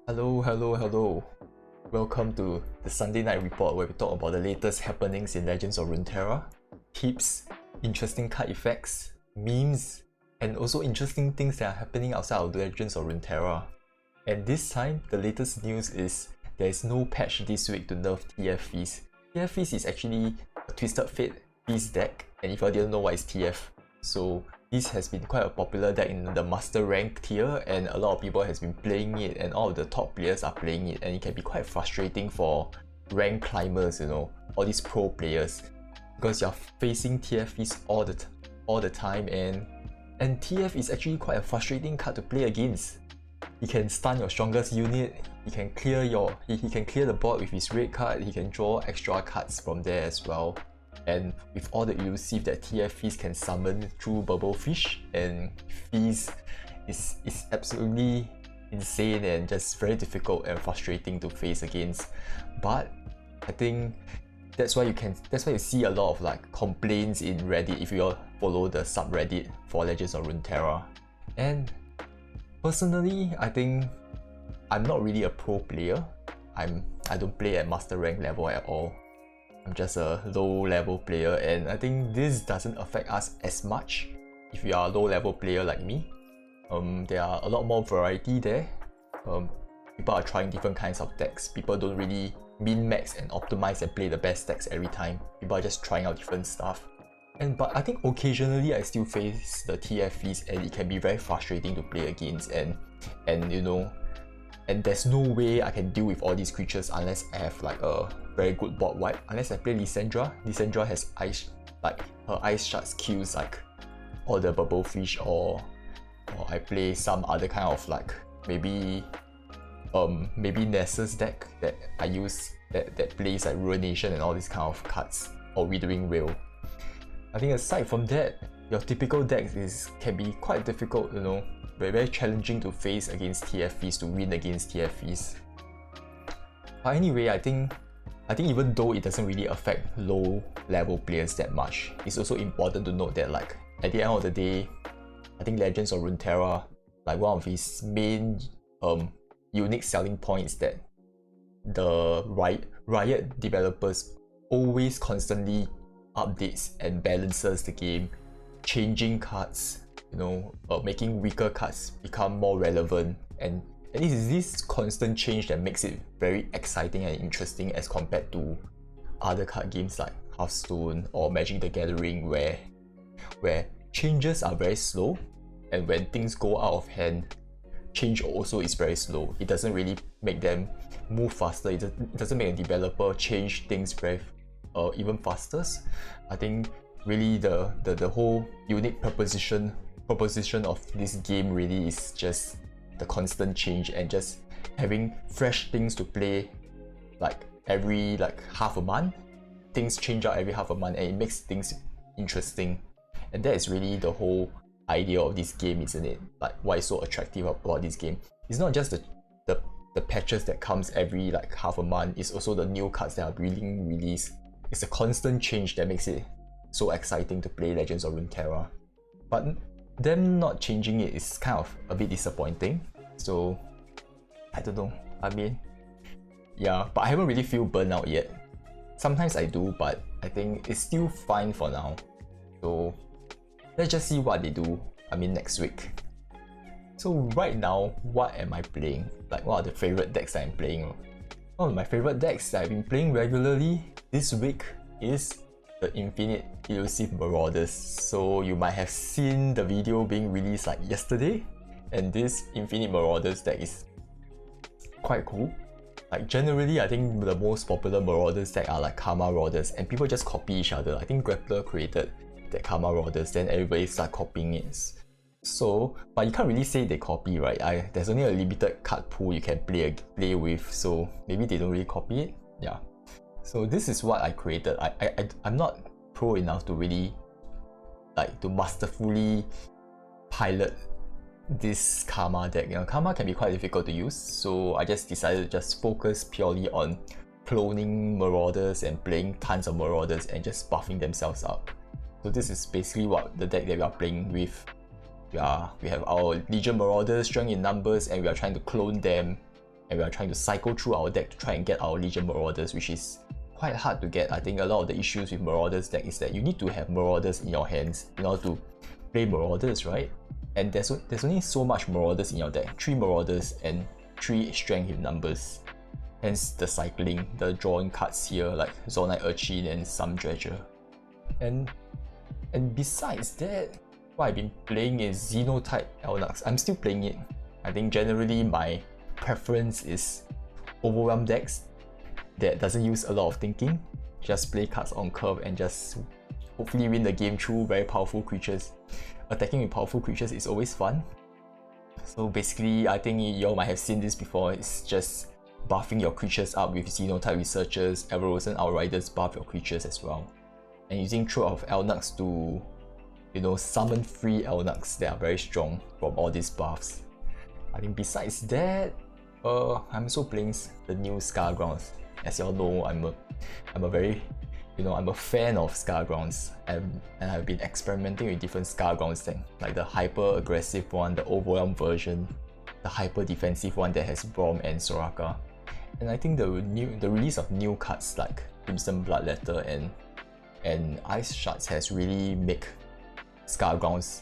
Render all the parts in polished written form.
Hello. Welcome to the Sunday Night Report where we talk about the latest happenings in Legends of Runeterra, tips, interesting card effects, memes, and also interesting things that are happening outside of Legends of Runeterra. And this time, the latest news is there is no patch this week to nerf TF FIZZ. TF FIZZ is actually a Twisted Fate FIZZ deck, and if you didn't know what is TF, so this has been quite a popular deck in the master rank tier, and a lot of people has been playing it, and all of the top players are playing it, and it can be quite frustrating for rank climbers, you know, all these pro players, because you're facing TF FIZZ all the time, and TF is actually quite a frustrating card to play against. He can stun your strongest unit, he can clear the board with his red card, he can draw extra cards from there as well. And with all the elusive that TF FIZZ can summon through Bubble Fish, and FIZZ is absolutely insane and just very difficult and frustrating to face against. But I think that's why you see a lot of like complaints in Reddit if you all follow the subreddit for Legends of Runeterra. And personally, I think I'm not really a pro player. I don't play at master rank level at all. I'm just a low level player, and I think this doesn't affect us as much if you are a low level player like me. There are a lot more variety there. People are trying different kinds of decks. People don't really min-max and optimize and play the best decks every time. People are just trying out different stuff. But I think occasionally I still face the TF FIZZ, and it can be very frustrating to play against, and you know, and there's no way I can deal with all these creatures unless I have like a very good board wipe. Unless I play Lissandra. Lissandra has ice, like her ice shards kills like all the Bubble Fish, or I play some other kind of like maybe Nessus deck that I use that plays like Ruination and all these kind of cards, or Withering Wail. I think aside from that, your typical decks can be quite difficult, you know, very challenging to face against TF FIZZ, to win against TF FIZZ. But anyway, I think even though it doesn't really affect low level players that much, it's also important to note that like at the end of the day, I think Legends of Runeterra, like one of its main unique selling points that the Riot developers always constantly updates and balances the game, changing cards, you know, making weaker cards become more relevant, and it is this constant change that makes it very exciting and interesting as compared to other card games like Hearthstone or Magic the Gathering, where changes are very slow, and when things go out of hand, change also is very slow. It doesn't really make them move faster. It doesn't make a developer change things very even faster. I think really the whole unique proposition of this game really is just the constant change, and just having fresh things to play like every half a month. Things change out every half a month, and it makes things interesting, and that is really the whole idea of this game, isn't it? Like why it's so attractive about this game. It's not just the patches that comes every like half a month, it's also the new cards that are being released. It's a constant change that makes it so exciting to play Legends of Runeterra. But them not changing it is kind of a bit disappointing. So I don't know. I mean, yeah, but I haven't really feel burnt out yet. Sometimes I do, but I think it's still fine for now. So let's just see what they do, I mean, next week. So right now, what am I playing? Like, what are the favorite decks that I'm playing? One of my favorite decks that I've been playing regularly this week is the Infinite Elusive Marauders. So you might have seen the video being released like yesterday, and this Infinite Marauders deck is quite cool. Like generally, I think the most popular Marauders deck are like Karma Marauders, and people just copy each other. I think Grappler created the Karma Marauders, then everybody start copying it. So, but you can't really say they copy, right? There's only a limited card pool you can play with, so maybe they don't really copy it. Yeah. So this is what I created. I'm not pro enough to really like to masterfully pilot this Karma deck. You know, Karma can be quite difficult to use, so I just decided to just focus purely on cloning Marauders and playing tons of Marauders and just buffing themselves up. So this is basically what the deck that we are playing with. We have our Legion Marauders strong in numbers, and we are trying to clone them and we are trying to cycle through our deck to try and get our Legion Marauders, which is quite hard to get. I think a lot of the issues with Marauders deck is that you need to have Marauders in your hands in order to play Marauders, right? And there's only so much Marauders in your deck, 3 Marauders and 3 strength in numbers. Hence the cycling, the drawing cards here like Zonite Urchin and some Dredger. And besides that, what I've been playing is Xenotype Elnuks. I'm still playing it. I think generally my preference is Overwhelm decks that doesn't use a lot of thinking. Just play cards on curve and just hopefully win the game through very powerful creatures. Attacking with powerful creatures is always fun. So basically, I think y'all might have seen this before. It's just buffing your creatures up with Xenotype Researchers, Everosen Outriders buff your creatures as well. And using Throat of Elnuks to, you know, summon free Elnuks that are very strong from all these buffs. I think besides that, I'm also playing the new Scargrounds. As y'all know, I'm a very, I'm a fan of Scargrounds, and I've been experimenting with different Scargrounds decks, like the hyper aggressive one, the Overwhelm version, the hyper defensive one that has Braum and Soraka. And I think the release of new cards like Crimson Bloodletter and Ice Shards has really made Scargrounds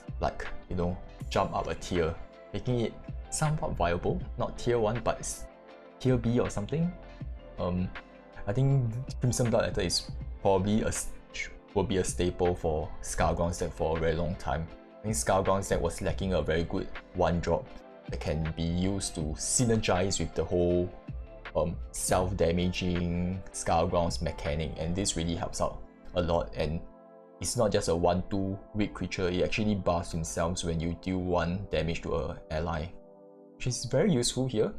jump up a tier, making it somewhat viable. Not tier 1, but it's tier B or something. I think Crimson Bloodletter is probably will be a staple for Scargrounds deck for a very long time. I think Scargrounds deck was lacking a very good 1-drop that can be used to synergize with the whole self-damaging Scargrounds mechanic, and this really helps out a lot. And it's not just a 1/2 weak creature, it actually buffs himself when you deal 1 damage to an ally, which is very useful here.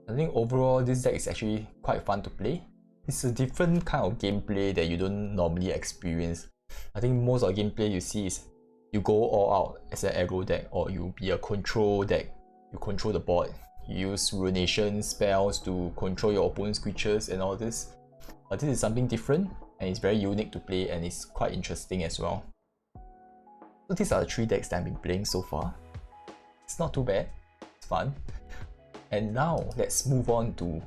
I think overall this deck is actually quite fun to play. It's a different kind of gameplay that you don't normally experience. I think most of the gameplay you see is you go all out as an aggro deck, or you be a control deck. You control the board, you use ruination spells to control your opponent's creatures and all this. But this is something different, and it's very unique to play, and it's quite interesting as well. So these are the 3 decks that I've been playing so far. It's not too bad, it's fun. And now let's move on to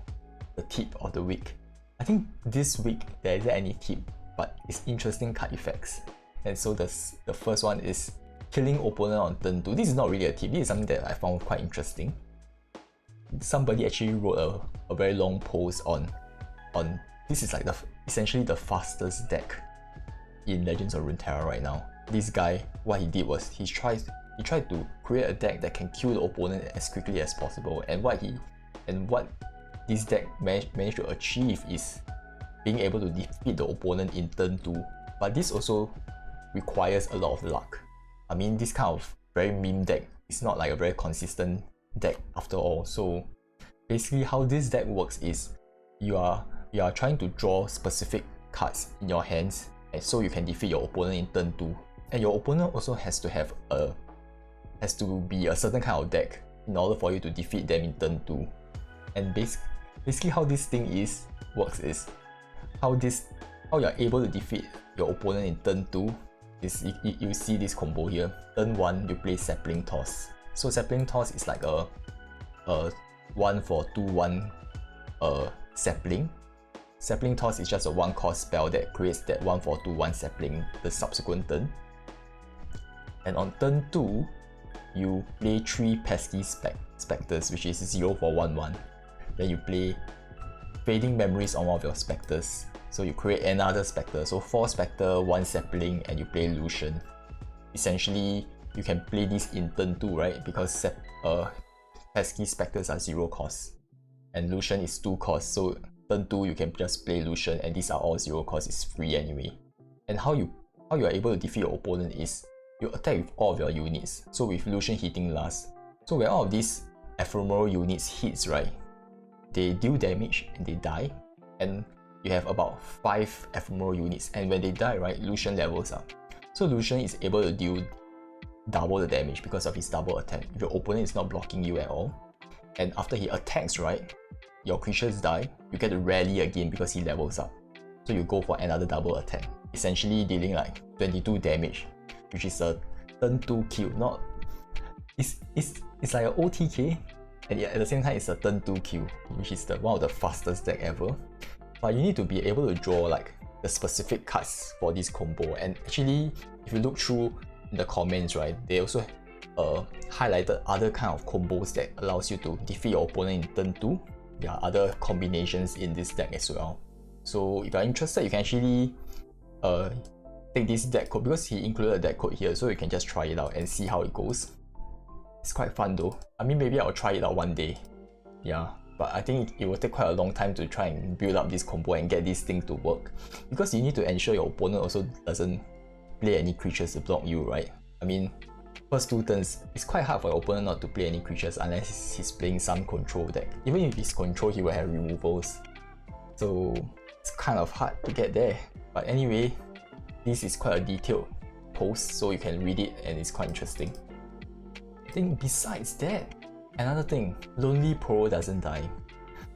the tip of the week. I think this week there isn't any tip, but it's interesting card effects. And so the first one is killing opponent on turn 2. This is not really a tip, this is something that I found quite interesting. Somebody actually wrote a very long post on this is like essentially the fastest deck in Legends of Runeterra right now. This guy, what he did was he tried to create a deck that can kill the opponent as quickly as possible, and what this deck managed to achieve is being able to defeat the opponent in turn 2. But this also requires a lot of luck. I mean, this kind of very meme deck is not like a very consistent deck after all. So basically how this deck works is you are trying to draw specific cards in your hands, and so you can defeat your opponent in turn 2. And your opponent also has to be a certain kind of deck in order for you to defeat them in turn 2. And basically how this thing works is how you're able to defeat your opponent in turn 2 is you see this combo here. Turn 1 you play Sapling Toss. So Sapling Toss is like a 1 for 2/1 sapling. Sapling Toss is just a 1-cost spell that creates that 1 for 2/1 sapling the subsequent turn. And on turn 2, you play 3 pesky specters, which is 0 for 1/1. Then you play Fading Memories on one of your specters. So you create another specter. So 4 specter, 1 sapling, and you play Lucian. Essentially, you can play this in turn 2, right? Because pesky specters are 0 cost, and Lucian is 2 cost. So turn 2 you can just play Lucian, and these are all 0 cost, it's free anyway. And how you are able to defeat your opponent is you attack with all of your units. So with Lucian hitting last, so when all of these ephemeral units hits, right, they deal damage and they die, and you have about 5 ephemeral units, and when they die, right, Lucian levels up. So Lucian is able to deal double the damage because of his double attack if your opponent is not blocking you at all. And after he attacks, right, your creatures die, you get to rally again because he levels up. So you go for another double attack, essentially dealing like 22 damage, which is a turn 2 kill. It's like an OTK, and yet at the same time it's a turn 2 kill, which is one of the fastest deck ever. But you need to be able to draw like the specific cards for this combo, and actually if you look through the comments, right, they also highlighted other kind of combos that allows you to defeat your opponent in turn 2. There are other combinations in this deck as well. So if you're interested, you can actually take this deck code, because he included a deck code here, so you can just try it out and see how it goes. It's quite fun though. I mean, maybe I'll try it out one day. Yeah, but I think it will take quite a long time to try and build up this combo and get this thing to work, because you need to ensure your opponent also doesn't play any creatures to block you, right? I mean, first 2 turns, it's quite hard for your opponent not to play any creatures unless he's playing some control deck. Even if he's control, he will have removals. So it's kind of hard to get there. But anyway, this is quite a detailed post, so you can read it and it's quite interesting. I think besides that, another thing, Lonely Poro doesn't die.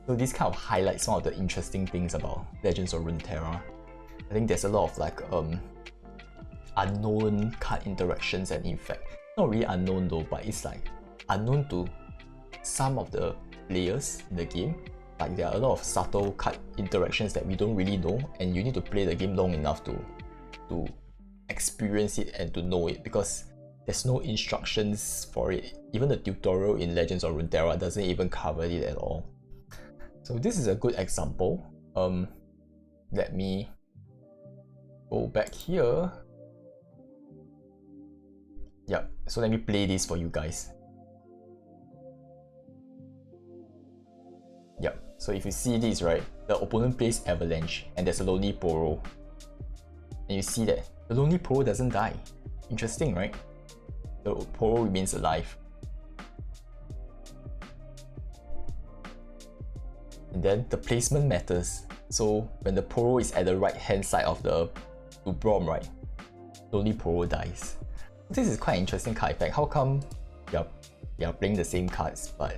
So this kind of highlights some of the interesting things about Legends of Runeterra. I think there's a lot of like unknown card interactions and effect. Not really unknown though, but it's like unknown to some of the players in the game. Like there are a lot of subtle card interactions that we don't really know, and you need to play the game long enough to experience it and to know it, because there's no instructions for it. Even the tutorial in Legends of Runeterra doesn't even cover it at all. So this is a good example. Let me go back here. Yep, so let me play this for you guys. Yep, so if you see this, right, the opponent plays Avalanche and there's a Lonely Poro. And you see that the Lonely Poro doesn't die. Interesting, right? The Poro remains alive. And then the placement matters. So when the Poro is at the right hand side of the Brom, right, Lonely Poro dies. This is quite an interesting card effect. How come you're playing the same cards, but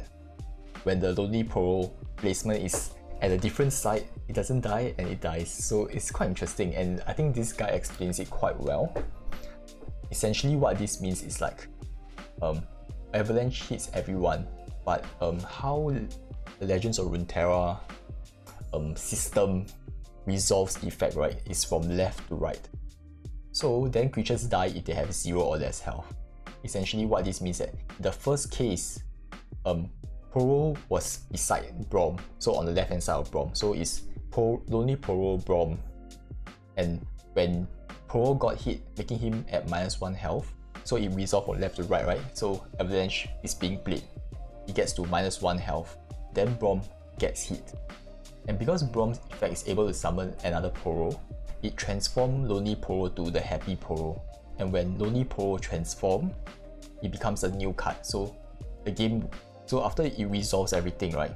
when the Lonely Poro placement is at a different side, it doesn't die and it dies. So it's quite interesting, and I think this guy explains it quite well. Essentially what this means is like Avalanche hits everyone, but how the Legends of Runeterra system resolves effect, right, is from left to right. So then creatures die if they have 0 or less health. Essentially what this means that the first case, Poro was beside Brom, so on the left hand side of Brom. So it's Lonely Poro Brom, and when Poro got hit, making him at -1 health, so it resolved from left to right, right? So Avalanche is being played, he gets to -1 health, then Brom gets hit. And because Brom's effect is able to summon another Poro, it transforms Lonely Poro to the Happy Poro. And when Lonely Poro transforms, it becomes a new card. So the game, so after it resolves everything, right,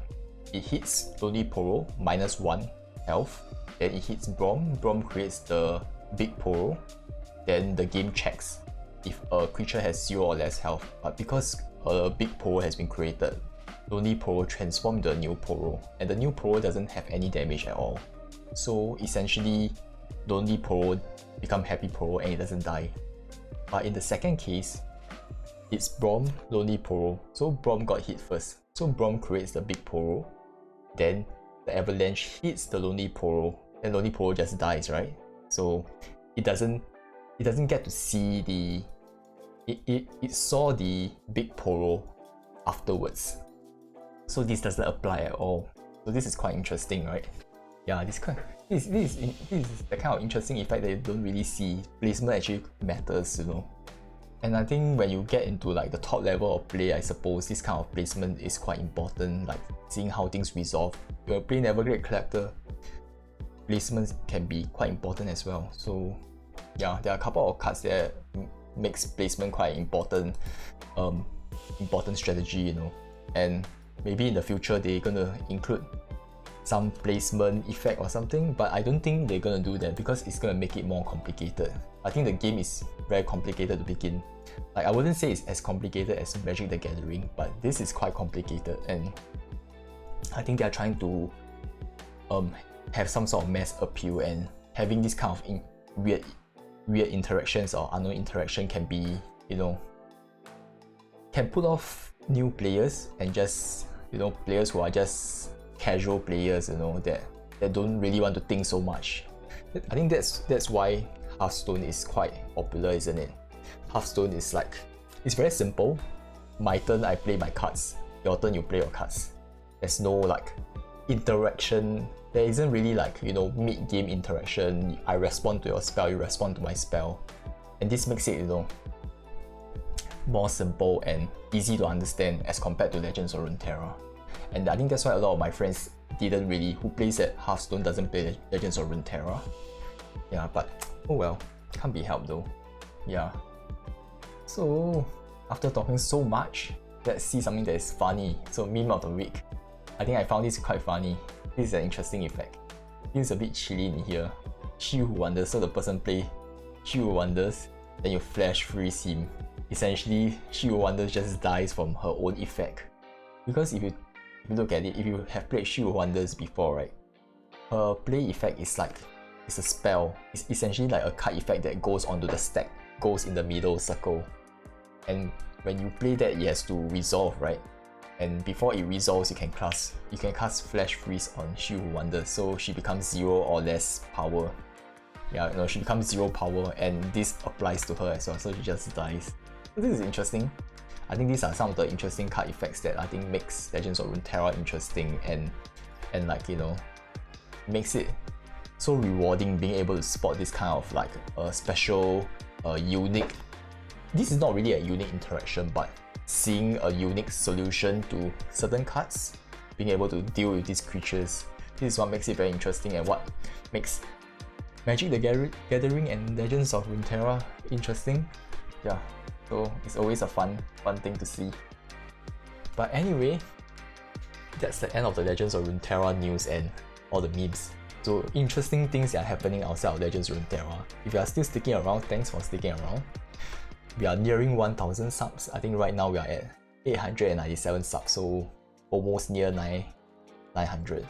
it hits Lonely Poro, -1 health, then it hits Brom, Brom creates the Big Poro, then the game checks if a creature has 0 or less health. But because a Big Poro has been created, Lonely Poro transforms the new Poro, and the new Poro doesn't have any damage at all. So essentially, Lonely Poro becomes Happy Poro and it doesn't die. But in the second case, it's Brom, Lonely Poro. So Brom got hit first. So Brom creates the Big Poro, then the Avalanche hits the Lonely Poro, and Lonely Poro just dies, right? So it doesn't get to see the it saw the Big Poro afterwards. So this doesn't apply at all. So this is quite interesting, right? Yeah, this is the kind of interesting effect that you don't really see. Placement actually matters, you know. And I think when you get into like the top level of play, I suppose this kind of placement is quite important, like seeing how things resolve. If you're playing Evergrade Collector, placements can be quite important as well. So yeah, there are a couple of cards that makes placement quite important strategy, you know. And maybe in the future they're gonna include some placement effect or something, but I don't think they're gonna do that because it's gonna make it more complicated. I think the game is very complicated to begin. Like, I wouldn't say it's as complicated as Magic the Gathering, but this is quite complicated, and I think they're trying to have some sort of mass appeal, and having this kind of weird interactions or unknown interaction can be, you know, can put off new players and just you know, players who are just casual players, you know, that don't really want to think so much. I think that's why Hearthstone is quite popular, isn't it? Hearthstone is like, it's very simple. My turn, I play my cards. Your turn, you play your cards. There's no like interaction. There isn't really like, you know, mid-game interaction. I respond to your spell, you respond to my spell. And this makes it, you know, more simple and easy to understand as compared to Legends of Runeterra. And I think that's why a lot of my friends who plays at Hearthstone doesn't play Legends of Runeterra. Yeah, but oh well, can't be helped though. Yeah. So after talking so much, let's see something that is funny. So meme of the week. I think I found this quite funny. This is an interesting effect. This is a bit chilly in here. She Who Wonders, so the person play She Who Wonders, then you flash freeze him. Essentially, She Who Wonders just dies from her own effect. Because if you look at it, if you have played She Who Wonders before, right, her play effect is like, it's a spell. It's essentially like a card effect that goes onto the stack, goes in the middle circle. And when you play that, it has to resolve, right? And before it resolves, you can cast Flash Freeze on She Who Wonders, so she becomes 0 or less power. Yeah, you know, she becomes 0 power, and this applies to her as well, so she just dies. So this is interesting. I think these are some of the interesting card effects that I think makes Legends of Runeterra interesting and like, you know, makes it so rewarding being able to spot this kind of like a special, unique. This is not really a unique interaction, but seeing a unique solution to certain cards, being able to deal with these creatures, this is what makes it very interesting and what makes Magic the Gathering and Legends of Runeterra interesting. Yeah, so it's always a fun thing to see. But anyway, that's the end of the Legends of Runeterra news and all the memes. So interesting things that are happening outside of Legends of Runeterra. If you are still sticking around, thanks for sticking around. We are nearing 1000 subs. I think right now we are at 897 subs, so almost near 900.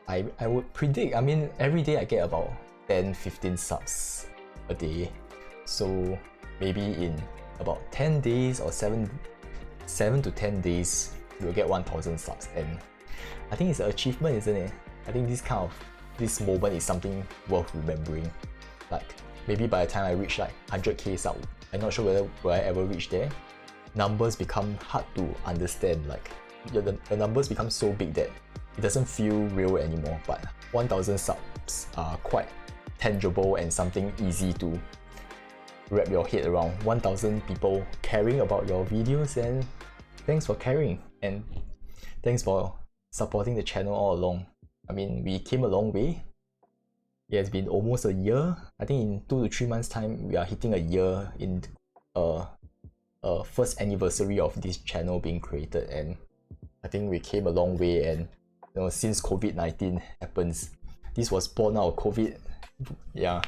I would predict, I mean, every day I get about 10-15 subs a day, so maybe in about 10 days or 7 to 10 days we'll get 1000 subs, and I think it's an achievement, isn't it? I think this moment is something worth remembering. Like maybe by the time I reach like 100k subs, I'm not sure whether will I ever reach there. Numbers become hard to understand, like the numbers become so big that it doesn't feel real anymore, but 1000 subs are quite tangible and something easy to wrap your head around. 1000 people caring about your videos, and thanks for caring, and thanks for supporting the channel all along. I mean, we came a long way. It has been almost a year. I think in 2 to 3 months time we are hitting a year in first anniversary of this channel being created, and I think we came a long way. And you know, since COVID-19 happens, this was born out of COVID. Yeah,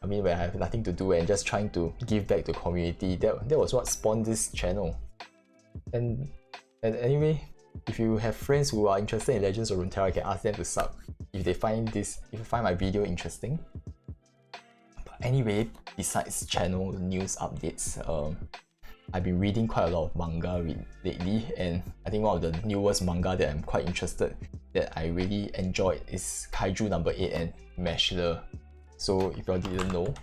I mean, when I have nothing to do and just trying to give back to the community, that was what spawned this channel. And anyway, if you have friends who are interested in Legends of Runeterra, I can ask them to sub if they find my video interesting. But anyway, besides channel news updates, I've been reading quite a lot of manga lately, and I think one of the newest manga that I'm quite interested, that I really enjoyed, is Kaiju number 8 and Mashler. So if you didn't know,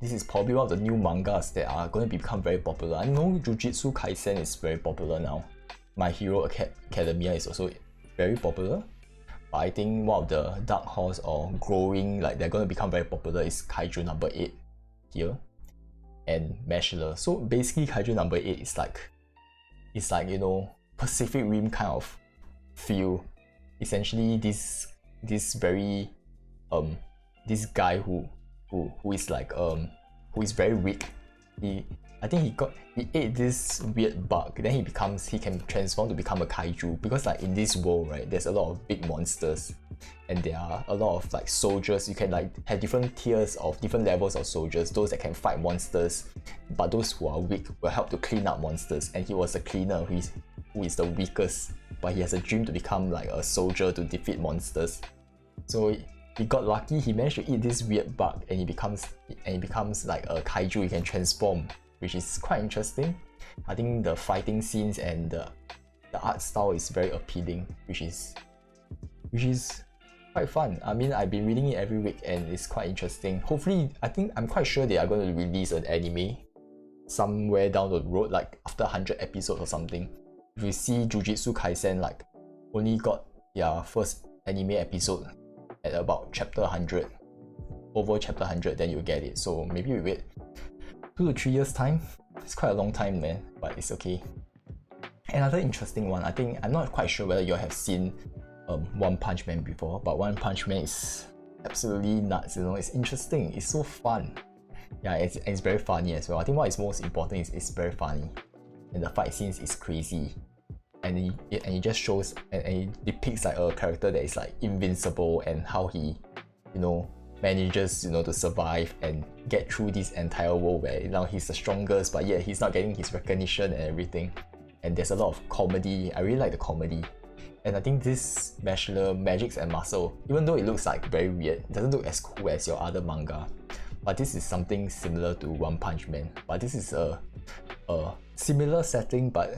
this is probably one of the new mangas that are going to become very popular. I know Jujutsu Kaisen is very popular now. My Hero Academia is also very popular. But I think one of the dark horse or growing, like they're going to become very popular, is Kaiju number 8 here and Mashler. So basically Kaiju number 8 is like, it's like, you know, Pacific Rim kind of feel. Essentially this very this guy who is like who is very weak. I think he ate this weird bug, then he can transform to become a kaiju, because like in this world, right, there's a lot of big monsters and there are a lot of like soldiers. You can like have different tiers of different levels of soldiers, those that can fight monsters, but those who are weak will help to clean up monsters, and he was a cleaner who is the weakest, but he has a dream to become like a soldier to defeat monsters. So he got lucky, he managed to eat this weird bug, and he becomes like a kaiju. He can transform, which is quite interesting. I think the fighting scenes and the art style is very appealing, which is quite fun. I mean, I've been reading it every week and it's quite interesting. Hopefully, I'm quite sure they are going to release an anime somewhere down the road, like after 100 episodes or something. If you see Jujutsu Kaisen like only got their first anime episode at about chapter 100, over chapter 100, then you'll get it. So maybe we wait 2 to 3 years time. It's quite a long time, man, but it's okay. Another interesting one, I think, I'm not quite sure whether you have seen One Punch Man before, but One Punch Man is absolutely nuts, you know. It's interesting, it's so fun. Yeah, it's very funny as well. I think what is most important is it's very funny, and the fight scenes is crazy, and it just shows and it depicts like a character that is like invincible, and how he, you know, manages, you know, to survive and get through this entire world where, you know, he's the strongest, but yet he's not getting his recognition and everything. And there's a lot of comedy. I really like the comedy. And I think this Bachelor Magics and Muscle, even though it looks like very weird, it doesn't look as cool as your other manga. But this is something similar to One Punch Man. But this is a similar setting, but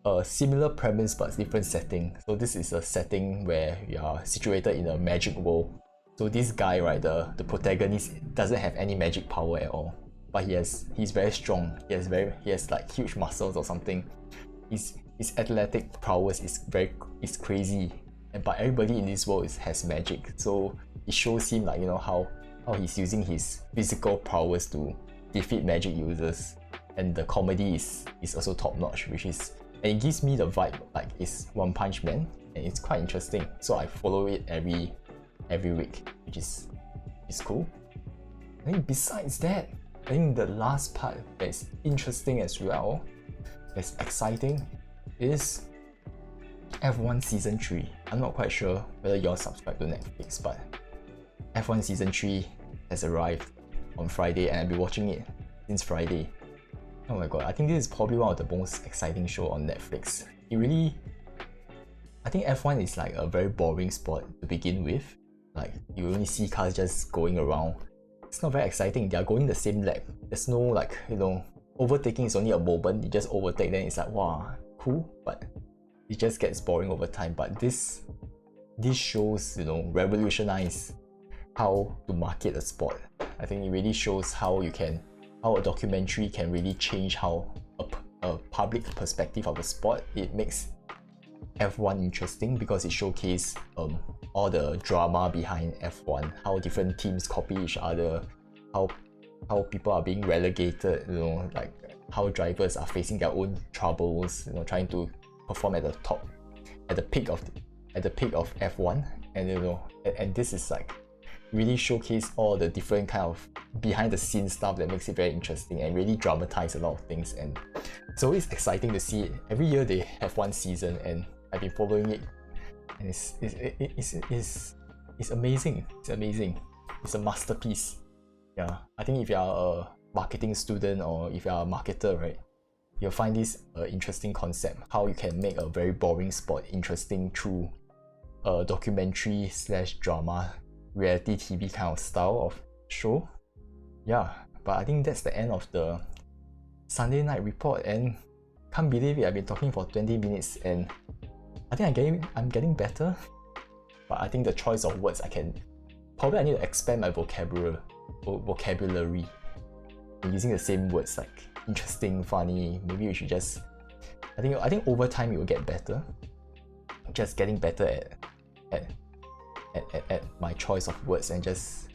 a similar premise but different setting. So this is a setting where you are situated in a magic world. So this guy, right, the protagonist, doesn't have any magic power at all. But he's very strong. He has like huge muscles or something. His athletic prowess is crazy, but everybody in this world has magic. So it shows him, like, you know, how he's using his physical prowess to defeat magic users. And the comedy is also top notch, and it gives me the vibe like it's One Punch Man, and it's quite interesting. So I follow it every week, which is cool. I think besides that, I think the last part that's interesting as well, that's exciting, is F1 Season 3. I'm not quite sure whether you're subscribed to Netflix, but F1 Season 3 has arrived on Friday, and I've been watching it since Friday. Oh my god, I think this is probably one of the most exciting shows on Netflix. I think F1 is like a very boring sport to begin with. Like, you only see cars just going around. It's not very exciting. They are going the same lap. There's no, like, you know, overtaking is only a moment. You just overtake, then it's like, wow, cool, but it just gets boring over time. But this shows, you know, revolutionize how to market a sport. I think it really shows how a documentary can really change how a public perspective of a sport. It makes F1 interesting because it showcases all the drama behind F1, how different teams copy each other, how people are being relegated, you know, like how drivers are facing their own troubles, you know, trying to perform at the top, at the peak of F1, and you know, and this is like really showcase all the different kind of behind the scenes stuff that makes it very interesting and really dramatize a lot of things. And it's always exciting to see it. Every year they have one season, and I've been following it, and it's amazing. It's amazing. It's a masterpiece. Yeah, I think if you are a marketing student or if you are a marketer, right, you'll find this interesting concept, how you can make a very boring sport interesting through a documentary / drama reality TV kind of style of show. Yeah, but I think that's the end of the Sunday night report, and can't believe it, I've been talking for 20 minutes and I think I'm getting better. But I think the choice of words, I need to expand my vocabulary. I'm using the same words like interesting, funny. Maybe we should just, I think over time it will get better. Just getting better at my choice of words and just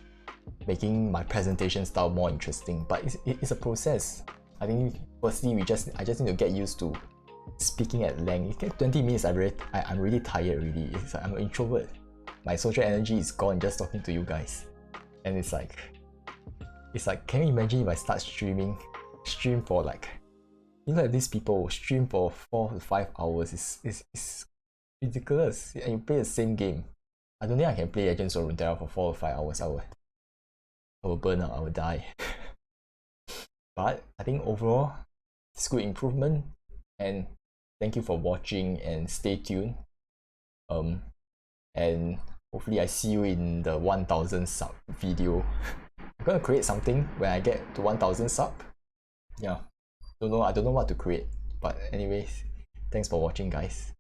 making my presentation style more interesting. But it's a process. I think firstly I just need to get used to speaking at length. It gets 20 minutes, I'm really tired already. I'm an introvert. My social energy is gone just talking to you guys. And it's like, can you imagine if I start stream for like, you know, like these people stream for 4 to 5 hours. It's ridiculous. And you play the same game. I don't think I can play Legends of Runeterra for 4 or 5 hours. I will burn out, I will die. But I think overall, it's good improvement, and thank you for watching and stay tuned. And hopefully I see you in the 1000 sub video. I'm gonna create something when I get to 1000 sub. Yeah. I don't know what to create. But anyways, thanks for watching, guys.